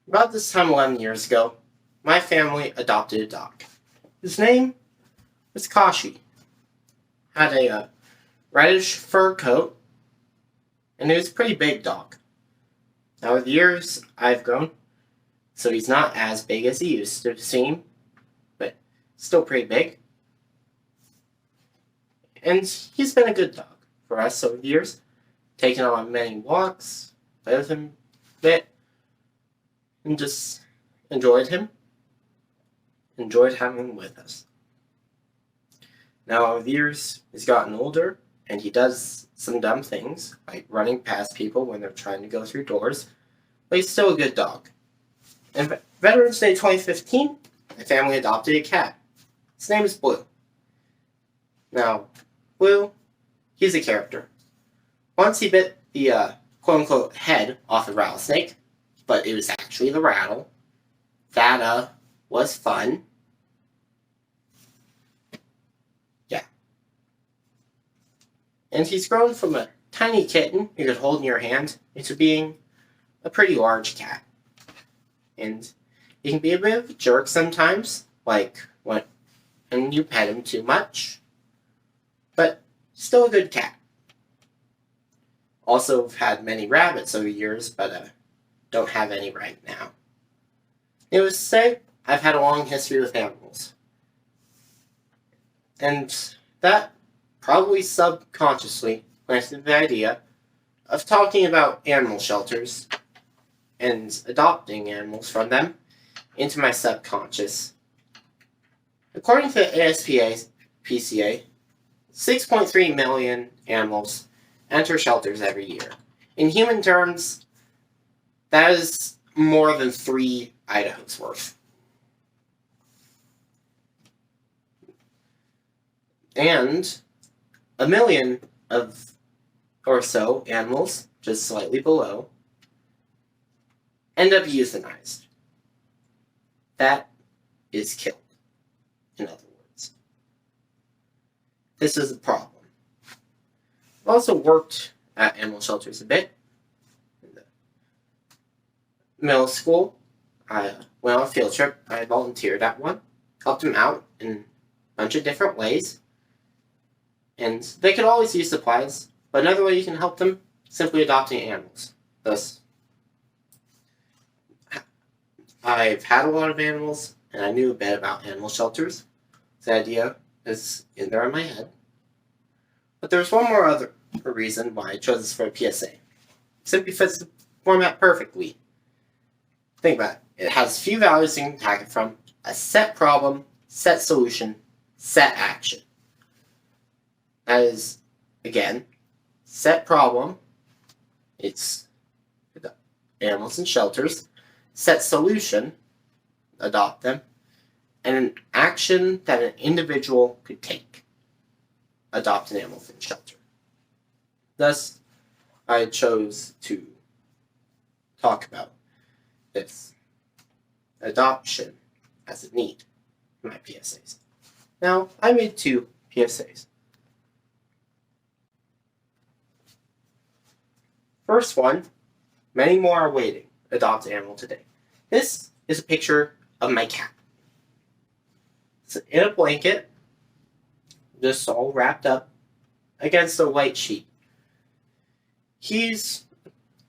About this time 11 years ago, my family adopted a dog. His name was Kashi. Had a reddish fur coat, and he was a pretty big dog. Now with years, I've grown, so he's not as big as he used to seem, but still pretty big. And he's been a good dog for us over the years, taken on many walks, played with him a bit, and just enjoyed him. Enjoyed having him with us. Now over the years, he's gotten older, and he does some dumb things, like running past people when they're trying to go through doors, but he's still a good dog. And Veterans Day 2015, my family adopted a cat. His name is Blue. Now, Blue, he's a character. Once he bit the quote-unquote head off a rattlesnake, but it was actually the rattle. That was fun. Yeah. And he's grown from a tiny kitten you could hold in your hand into being a pretty large cat. And he can be a bit of a jerk sometimes, like when you pet him too much, but still a good cat. Also, I've had many rabbits over the years, but don't have any right now. Needless to say, I've had a long history with animals. And that probably subconsciously planted the idea of talking about animal shelters and adopting animals from them into my subconscious. According to the PCA, 6.3 million animals enter shelters every year. In human terms, that is more than 3 Idaho's worth. And 1 million or so animals, just slightly below, end up euthanized. That is killed, in other words. This is a problem. I've also worked at animal shelters a bit. In the middle school, I went on a field trip. I volunteered at one, helped them out in a bunch of different ways. And they could always use supplies, but another way you can help them, simply adopting animals. Thus, I've had a lot of animals, and I knew a bit about animal shelters. The idea is in there in my head. But there's one more other reason why I chose this for a PSA. Simply fits the format perfectly. Think about it. It has few values you can attack it from. A set problem, set solution, set action. That is, again, set problem. It's animals in shelters. Set solution, adopt them. And an action that an individual could take. Adopt an animal from shelter. Thus, I chose to talk about this adoption as a need in my PSAs. Now, I made 2 PSAs. First one, many more are waiting. Adopt an animal today. This is a picture of my cat. It's in a blanket, just all wrapped up against a white sheet. He's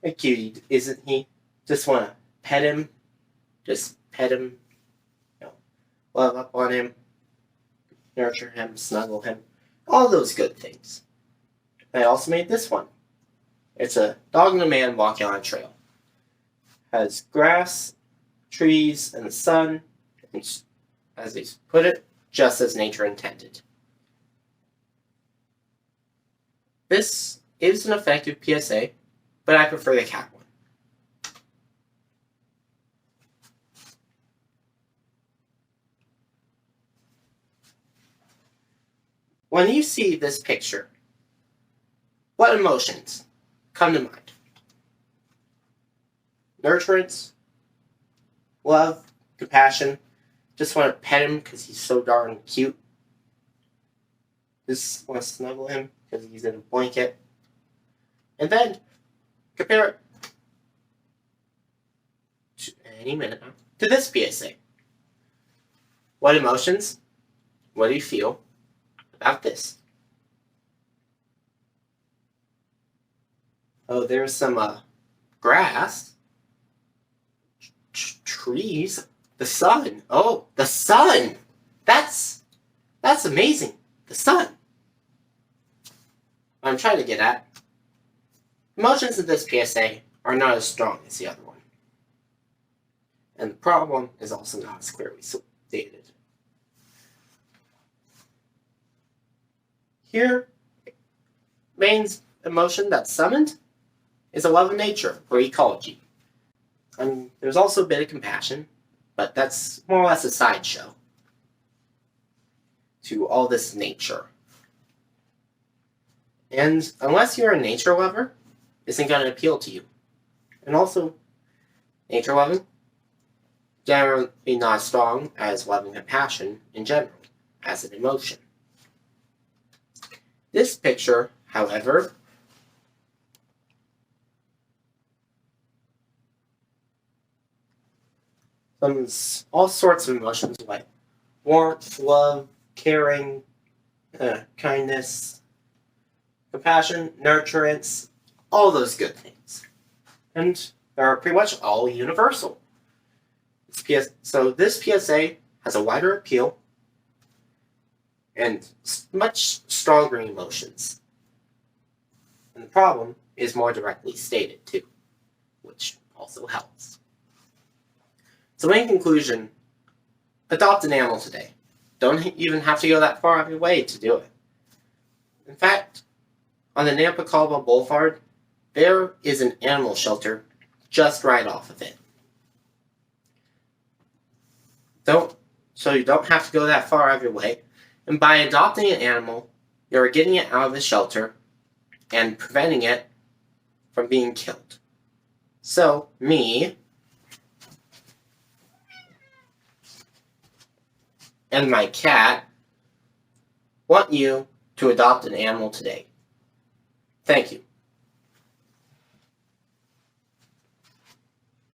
a cutie, isn't he? Just want to pet him. Just pet him. Love up on him. Nurture him. Snuggle him. All those good things. I also made this one. It's a dog and a man walking on a trail. Has grass, trees, and the sun, and as they put it, just as nature intended. This is an effective PSA, but I prefer the cat one. When you see this picture, what emotions come to mind? Nurturance, love, compassion. Just want to pet him because he's so darn cute. Just want to snuggle him because he's in a blanket. And then compare it to any minute now, to this PSA. What emotions, what do you feel about this? Oh, there's some grass, trees, the sun. Oh, the sun! That's amazing. The sun. What I'm trying to get at, emotions in this PSA are not as strong as the other one. And the problem is also not as clearly stated. Here, main emotion that's summoned is a love of nature or ecology. And there's also a bit of compassion, but that's more or less a sideshow to all this nature. And unless you're a nature lover, this isn't going to appeal to you. And also, nature loving, generally not as strong as loving compassion in general, as an emotion. This picture, however, summons all sorts of emotions like warmth, love, caring, kindness, compassion, nurturance, all those good things. And they're pretty much all universal. So this PSA has a wider appeal and much stronger emotions. And the problem is more directly stated too, which also helps. So in conclusion, adopt an animal today. Don't even have to go that far out of your way to do it. In fact, on the Nampacalba Boulevard, there is an animal shelter just right off of it. So you don't have to go that far out of your way. And by adopting an animal, you're getting it out of the shelter and preventing it from being killed. So, me and my cat want you to adopt an animal today. Thank you.